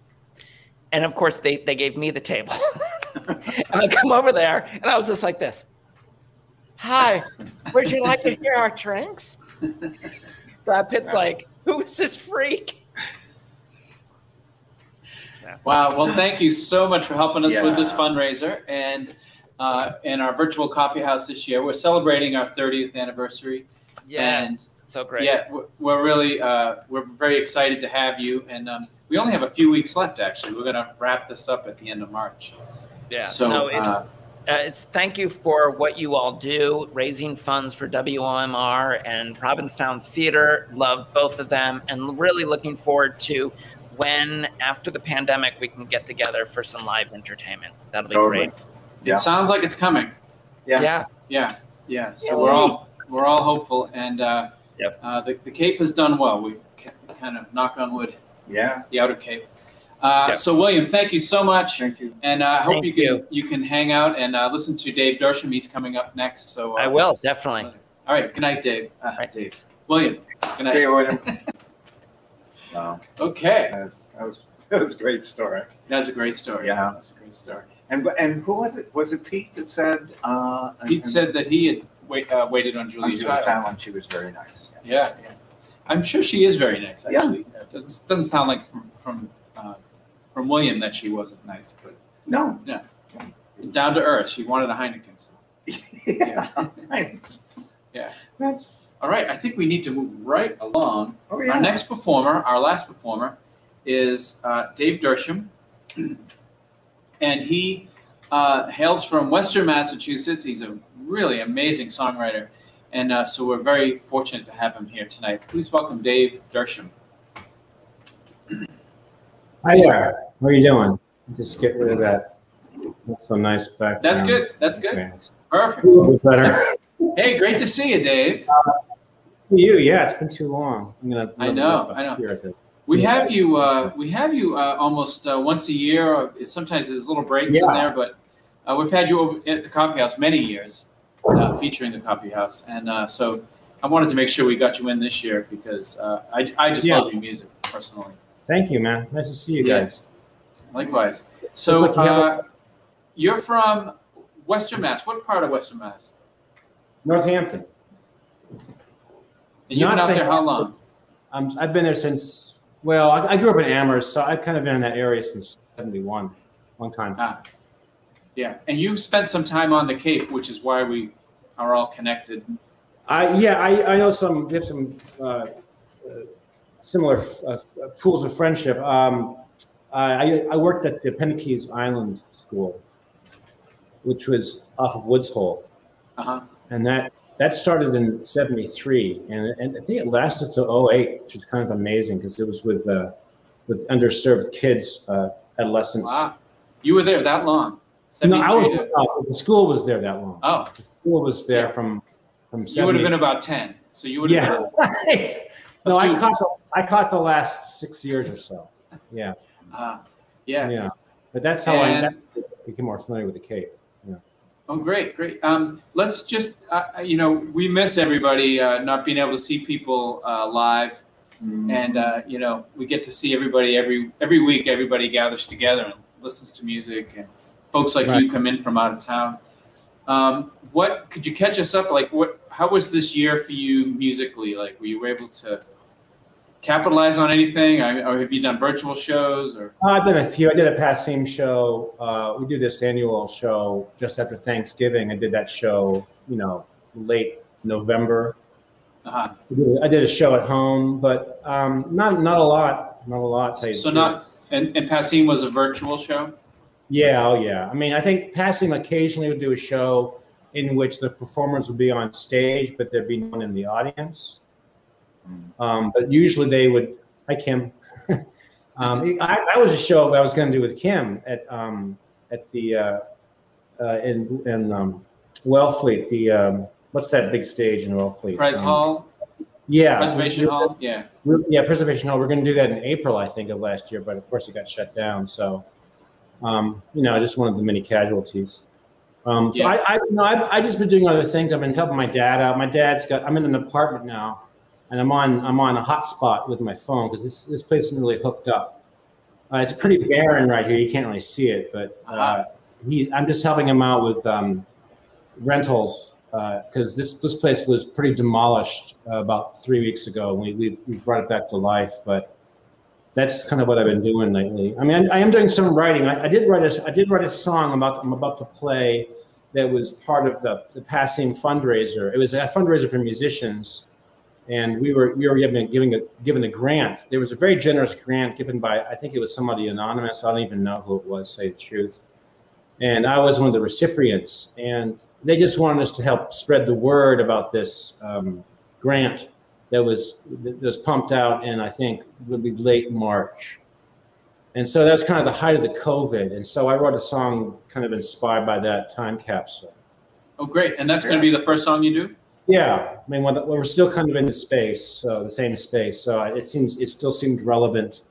And of course, they gave me the table. And I come over there, and I was just like this. Hi, would you like to hear our drinks? Brad Pitt's like, who is this freak? Wow. Well, thank you so much for helping us with this fundraiser and our virtual coffee house this year. We're celebrating our 30th anniversary. Yes, and so great. Yeah, we're really we're very excited to have you. And we only have a few weeks left. Actually, we're going to wrap this up at the end of March. Yeah. So no, it's thank you for what you all do, raising funds for WOMR and Provincetown Theater. Love both of them, and really looking forward to when, after the pandemic, we can get together for some live entertainment. That'll be great. It sounds like it's coming. Yeah. So we're all hopeful, and the Cape has done well. We kind of, knock on wood. Yeah. The Outer Cape. So William, thank you so much. Thank you. And I hope you can hang out and listen to Dave Dersham. He's coming up next. So I will, definitely. All right. Good night, Dave. Dave. William. Good night. See you, William. Wow. Okay. That was a great story. That's a great story. Yeah. That's a great story. And who was it? Was it Pete that said? Pete said that he had waited on Julia Child. And she was very nice. Yeah. I'm sure she is very nice, actually. Yeah. It doesn't sound like from William that she wasn't nice, but no. Down to earth. She wanted a Heineken. So. Yeah. That's all right. I think we need to move right along. Oh, yeah. Our next performer, our last performer, is Dave Dersham, and he hails from Western Massachusetts. He's a really amazing songwriter, and so we're very fortunate to have him here tonight. Please welcome Dave Dersham. Hi there. How are you doing? Just get rid of that. That's so nice background. That's good. That's good. Okay. Perfect. A little bit better. Hey, great to see you, Dave. You, yeah, it's been too long. I know. We have you almost once a year. Or sometimes there's little breaks in there, but we've had you over at the Coffeehouse many years, featuring the Coffeehouse, and so I wanted to make sure we got you in this year because I just love your music personally. Thank you, man. Nice to see you guys. Likewise. So you're from Western Mass. What part of Western Mass? Northampton. And you've been out there how long? I've been there since, well, I grew up in Amherst, so I've kind of been in that area since 71, long time. Yeah, and you spent some time on the Cape, which is why we are all connected. I know we have some similar pools of friendship. I worked at the Pennakees Island School, which was off of Woods Hole. And that started in '73, and I think it lasted till '08, which is kind of amazing because it was with underserved kids, adolescents. Wow, you were there that long? No, the school was there that long. Oh, the school was there from 70. You would have been about 10, so you would have been. Right. No, I caught the last 6 years or so. Yeah. Yes. Yeah, but that's how I became more familiar with the Cape. Oh, great. Let's just, we miss everybody not being able to see people live. And, we get to see everybody every week. Everybody gathers together and listens to music. And folks like you come in from out of town. What could you catch us up? Like, how was this year for you musically? Like, were you able to capitalize on anything? Or have you done virtual shows? Or I've done a few. I did a Passim show. We do this annual show just after Thanksgiving. I did that show, late November. I did a show at home, but not a lot. Not a lot. So and Passim was a virtual show? Yeah, I mean, I think Passim occasionally would do a show in which the performers would be on stage, but there'd be no one in the audience. But usually they would. Hi, Kim. That was a show I was going to do with Kim at the in Wellfleet. what's that big stage in Wellfleet? Prize Hall? Yeah. Preservation Hall? Yeah. Yeah, Preservation Hall. We're going to do that in April, I think, of last year, but of course it got shut down. So, just one of the many casualties. So yes. I just been doing other things. I've been helping my dad out. I'm in an apartment now, and I'm on a hotspot with my phone because this place isn't really hooked up. It's pretty barren right here. You can't really see it, but I'm just helping him out with rentals because this place was pretty demolished about 3 weeks ago. We've brought it back to life, but that's kind of what I've been doing lately. I mean, I am doing some writing. I did write a song I'm about to play that was part of the passing fundraiser. It was a fundraiser for musicians, and we were given a grant. There was a very generous grant given by, I think it was somebody anonymous. I don't even know who it was, say the truth. And I was one of the recipients, and they just wanted us to help spread the word about this grant that was pumped out in, I think, would be late March. And so that's kind of the height of the COVID. And so I wrote a song kind of inspired by that time capsule. Oh, great. And that's going to be the first song you do? Yeah. I mean, when we're still kind of in the space, so the same space. So it still seemed relevant.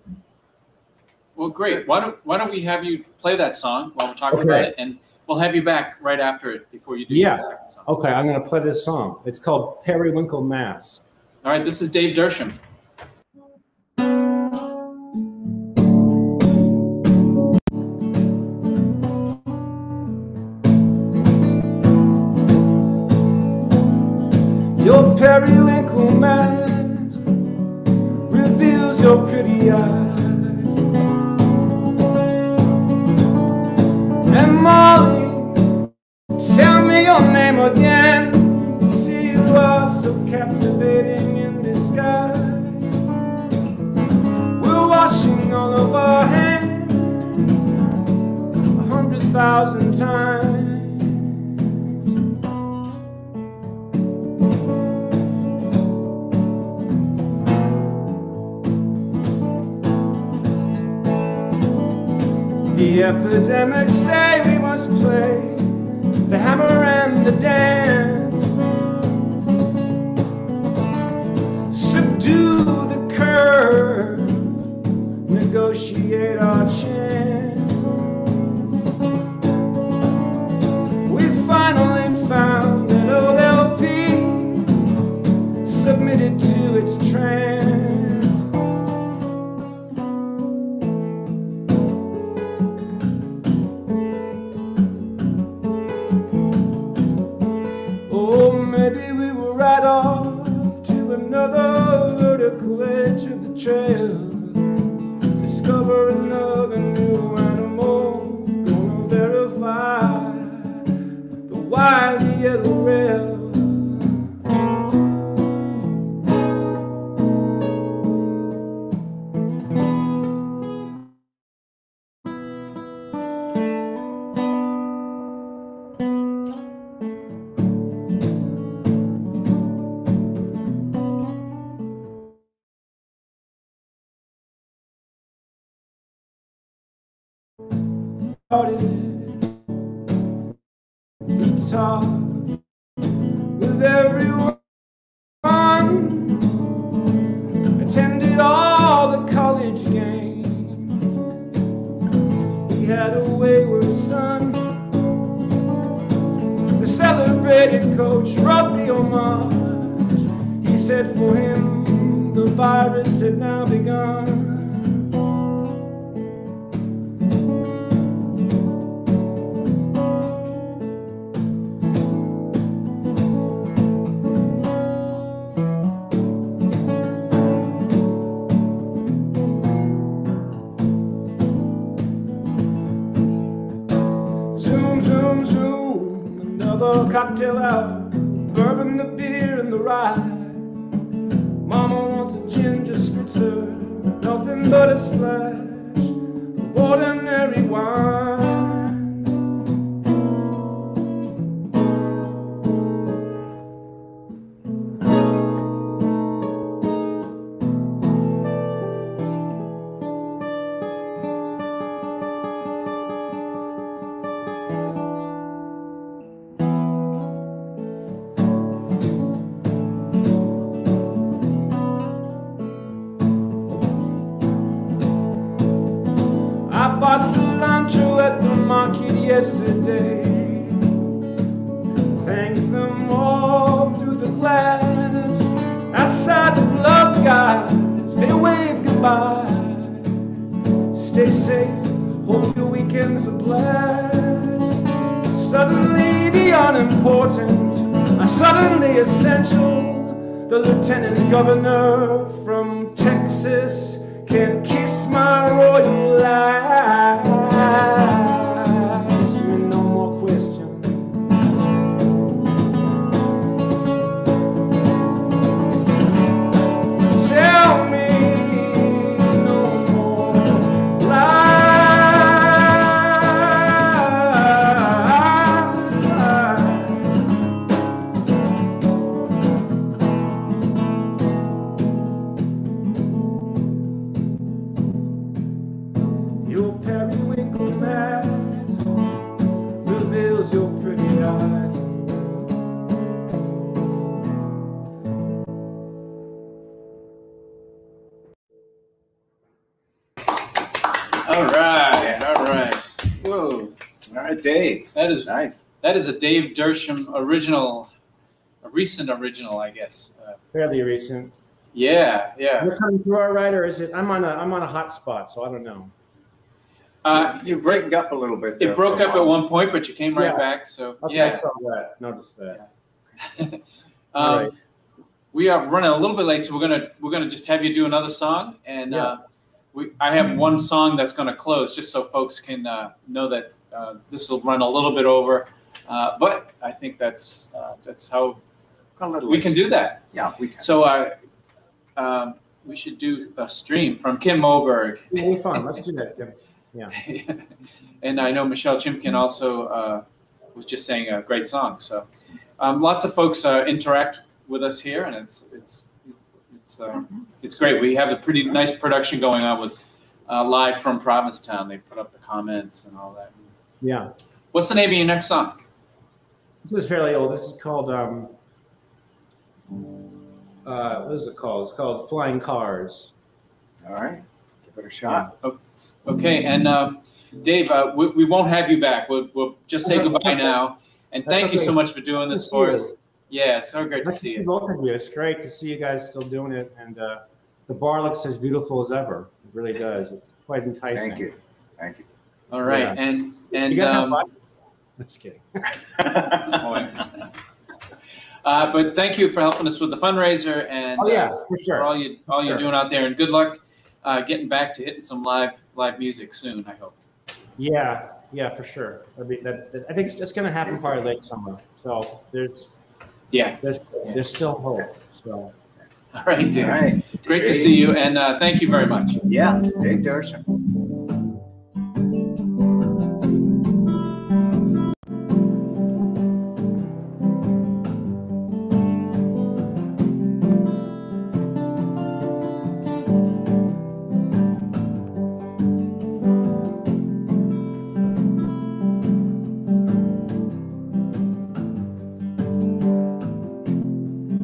Well, great. Why don't we have you play that song while we're talking about it, and we'll have you back right after it before you do your second song. Okay, I'm going to play this song. It's called Periwinkle Mask. All right, this is Dave Dersham. Your periwinkle mask reveals your pretty eyes. And Molly, tell me your name again. See, you are so captivating in disguise. We're washing all of our hands 100,000 times. The epidemics say we must play the hammer and the dance, subdue the curve, negotiate our chance. We finally found that old LP submitted to its trance. Trail, discover another new animal, gonna verify the wily yellow rail. We talk with everyone, attended all the college games. We had a wayward son, the celebrated coach wrote the homage. He said for him the virus had now begun. Cocktail out, bourbon, the beer, and the rye. Mama wants a ginger spritzer, nothing but a splash of ordinary wine. yesterday. Thank them all through the glass. Outside the glove guys, they wave goodbye. Stay safe, hope your weekends are blessed. Suddenly the unimportant are suddenly essential. The lieutenant governor from Texas can kiss my royal last. No more questions. Tell me no more lies. Your periwinkle mask reveals your pretty eyes. All right, all right. Whoa, All right, Dave. that is Nice. that is a Dave Dersham original, a recent original, I guess. Fairly recent. Yeah, yeah. We're coming through all right, or is it? I'm on a hot spot, so I don't know. You're breaking up a little bit. It broke up at one point, but you came right Yeah. back. So Okay, I yeah. saw that. Noticed that. um, right. We are running a little bit late, so we're gonna just have you do another song, and I have one song that's gonna close, just so folks can know that this will run a little bit over, but I think that's how we can do that. Yeah, we can. So we should do a stream from Kim Moberg. It'll be fun. Let's do that, Kim. Yeah. And I know Michelle Chimkin also was just saying a great song. So lots of folks interact with us here, and it's great. We have a pretty nice production going on with live from Provincetown. They put up the comments and all that. Yeah. What's the name of your next song? This is fairly old. This is called what is it called? It's called Flying Cars. All right. Give it a shot. Okay, and Dave, we won't have you back. We'll just say goodbye now. And thank you so much for doing this for us. Yeah, it's so great to see you. Both of you. It's great to see you guys still doing it, and the bar looks as beautiful as ever. It really does. It's quite enticing. Thank you. Thank you. All right, Yeah. and You guys have vodka? I'm just kidding. But thank you for helping us with the fundraiser, and Oh yeah, for for sure. all you're doing out there, and good luck getting back to hitting some live music soon. I hope. Yeah, for sure. I think it's going to happen probably late summer. So there's still hope. So. All right, Dave. All right. Great to see you, and thank you very much. Yeah, Dave Dersham.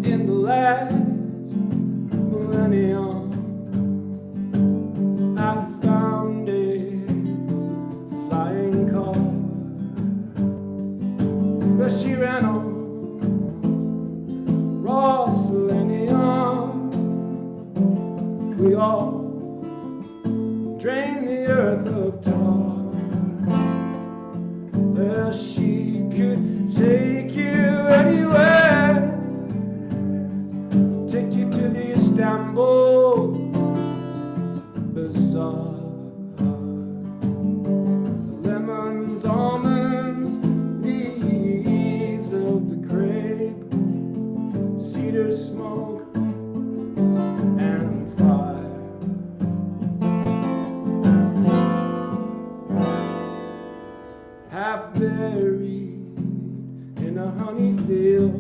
In the last millennium, I found a flying car, but she ran on raw selenium. We all drained the earth of tar. Well, she could take you anywhere. Take you to the Istanbul Bazaar. Lemons, almonds, leaves of the grape, cedar smoke and fire. Half buried in a honey field,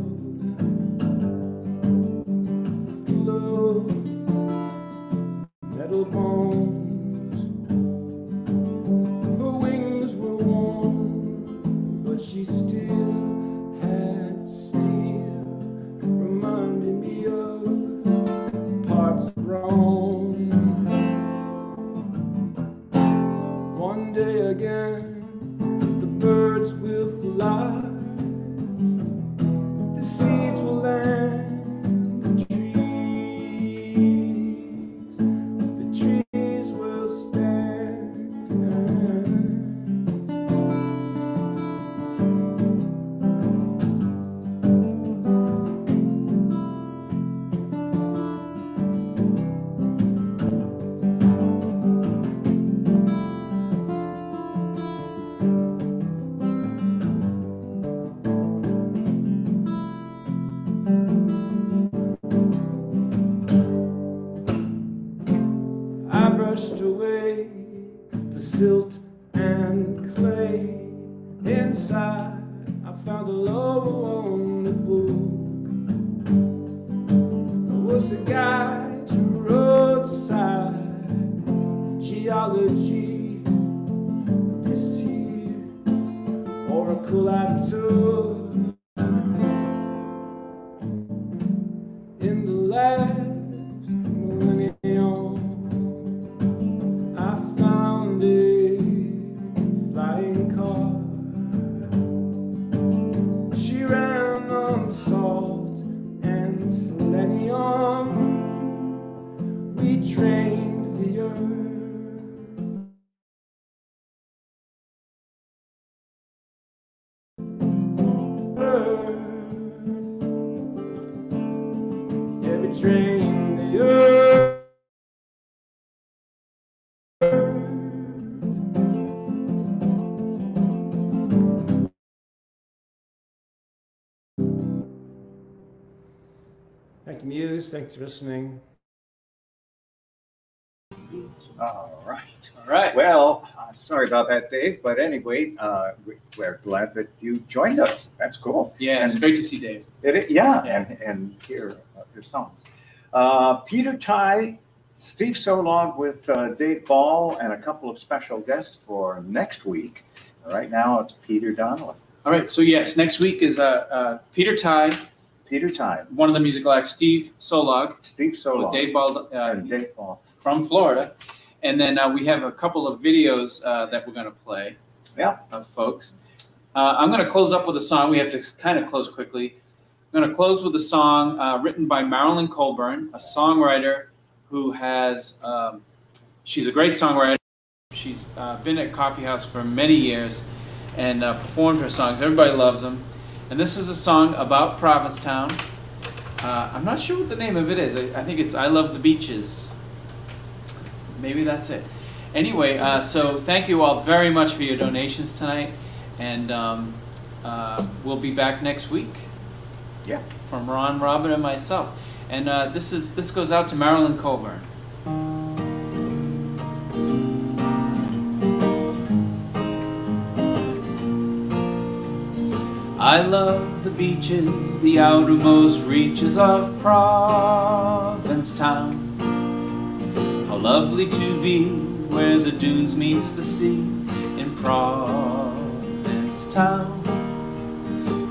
metal bones. Her wings were worn, but she still had steel, reminding me of parts of Rome. a guide to roadside geology. This here oracle I took in the last millennium. I found a flying car. She ran on salt and selenium. We drained the earth. Yeah, we drained the earth. Thank you, Mews. Thanks for listening. All right. All right. Well, sorry about that, Dave. But anyway, we're glad that you joined us. That's cool. Yeah, it's great to see Dave. Yeah, Yeah. and hear your song. Peter Ty, Steve Solog with Dave Ball, and a couple of special guests for next week. Right now, it's Peter Donnelly. All right. So yes, next week is Peter Ty, Peter Ty, one of the musical acts, Steve Solog, Steve Solog, with Dave Ball, and Dave Ball from Florida. And then we have a couple of videos that we're going to play of folks. I'm going to close up with a song. We have to kind of close quickly. I'm going to close with a song written by Marilyn Colburn, a songwriter who has, she's a great songwriter. She's been at Coffeehouse for many years and performed her songs. Everybody loves them. And this is a song about Provincetown. I'm not sure what the name of it is. I think it's I Love the Beaches. Maybe that's it. Anyway, so thank you all very much for your donations tonight, and we'll be back next week. Yeah. From Ron, Robin, and myself. And this goes out to Marilyn Colburn. I love the beaches, the outermost reaches of Provincetown. How lovely to be where the dunes meets the sea in Provincetown.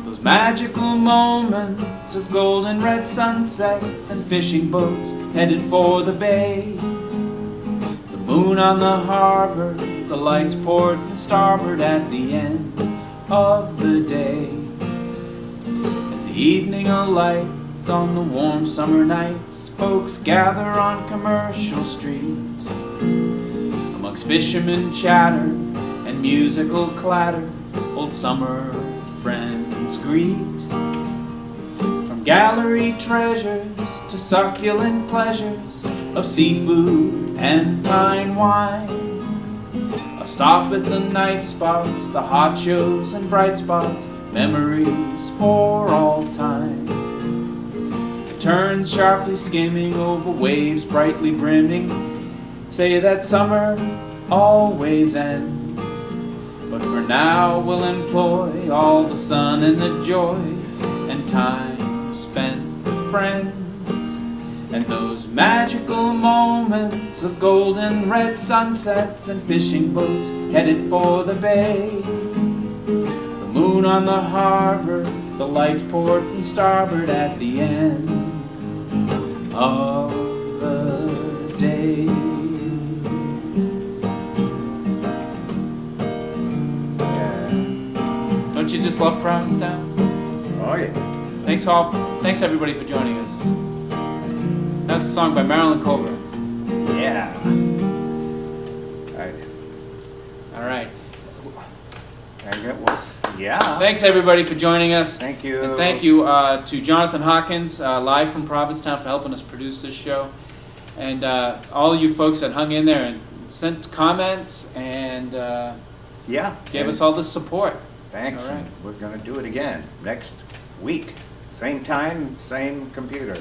Those magical moments of golden red sunsets and fishing boats headed for the bay. The moon on the harbor, the lights port and starboard at the end of the day. As the evening alights on the warm summer nights, folks gather on commercial streets. Amongst fishermen chatter and musical clatter, old summer friends greet. From gallery treasures to succulent pleasures of seafood and fine wine, a stop at the night spots, the hot shows and bright spots, memories for all time. Turns sharply skimming over waves brightly brimming, say that summer always ends. But for now we'll employ all the sun and the joy and time spent with friends, and those magical moments of golden red sunsets and fishing boats headed for the bay. The moon on the harbor, the lights port and starboard at the end of the day. Don't you just love Provincetown? Oh yeah. Thanks everybody for joining us. That's a song by Marilyn Colburn. Yeah. All right. And it was, yeah. Thanks everybody for joining us. Thank you. And thank you to Jonathan Hawkins, live from Provincetown, for helping us produce this show. And all you folks that hung in there and sent comments and gave us all the support. Thanks. All right. We're going to do it again next week. Same time, same computer.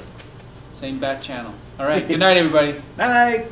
Same bat channel. All right. Good night, everybody. Night.